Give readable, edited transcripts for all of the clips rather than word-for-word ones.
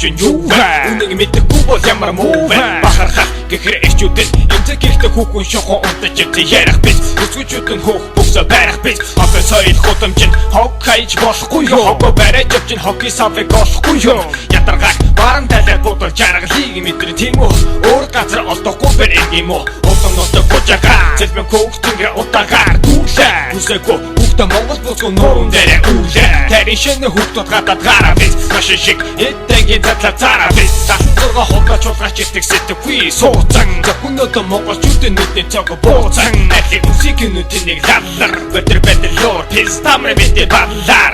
чинь юу вэ? Үнийг мэдэхгүй бол ямар муу вэ? Бахархах гэхэр эрчүүдэд эмзэг ихтэй хүүхэн шохон унтаж ярих биш. Өсгөжүүд нь хөөх бүсээ барих биш. Хог соёл худамж нь хог хайж болохгүй юу? Хог барайж явж нь хоги савыг олохгүй юу? Ядаргаах баран талаар бодол жаргалыг мэдрэ тийм үү? Өөр газар олдохгүй бэр юм уу? Улам нутаг гожаага зэлбэн хүүхдийн утаагаар дүүлээ. Үсээгөө хүүхдээ Монгол бүсгүй нуурын дээрээ үүлээ. Тэрийн шинэ хүүхдүүд гадаад гараа биш. Машин шиг эдэнгийн задлаа цараа биш. 76 худаа чуулгач итэг сэтггүй сууцан. Зөвхөнөдөө монголчуудын нүдний цог бууцан. Ахи музикийн нүдний лаллар. Өдөр бэдэлөөр пистамрэ битэ баллар.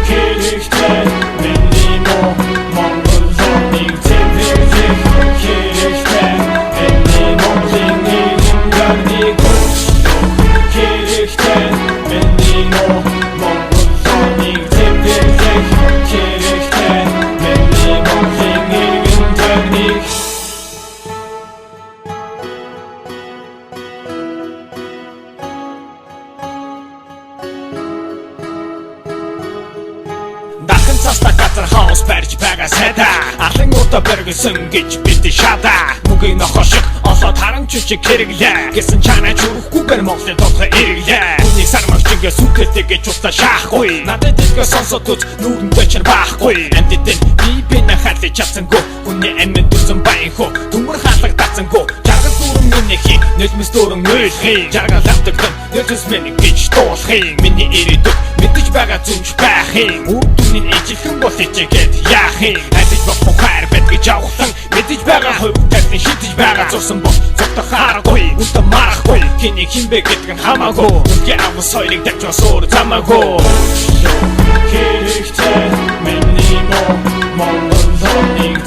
Хэрэгтэй миний мо Монгол зоник зэвэрэх хэрэгтэй. Миний монголын гарниг хэрэгтэй. Миний мо Монгол зоник зэвэрэх хэрэгтэй. Миний монголын гарниг Цаста газар хаус барьж байгаа сайда Арлын удаа бэргэсэн гэж бид шада Мөгийн нохошиг олоод харамччиг хэрэглээ Гэсэн чанаа чүрэхгүйгээр Монголын толгой ирлээ Үнийг сармагчингээ сүтэлтэй гэж устаа шаахгүй Надад дэлгөө сонсоод үз нүрэндээ чир баахгүй Амдидэн бибинэ хаалж чадсангүй Хүний амьд дүрсэн баян хөө Төмөр хаалга татсангүй Жаргал дүүрэн минийхи Нөлмөс дүүрэн нөлхи Жаргал автагдсан нөлмөс миний гэж дуулахын Миний ирээдүг мэдэж байгаа зүмж байхын Үрдүний ижилхэн бол ичээгээд яахын Хайдаж бохгүй хайр бэд гэж авахтан Мэдэж байгаа хувь тайлбар шидэж байгаа зурсан бол Цогтох харахгүй, үнтэн марахгүй Хиний хинбэ гэдэг нь хамаагүй Үнгийн аван соёлыг давчсан суур замаагүй Хэрэгтэй миний мо Монгол зоник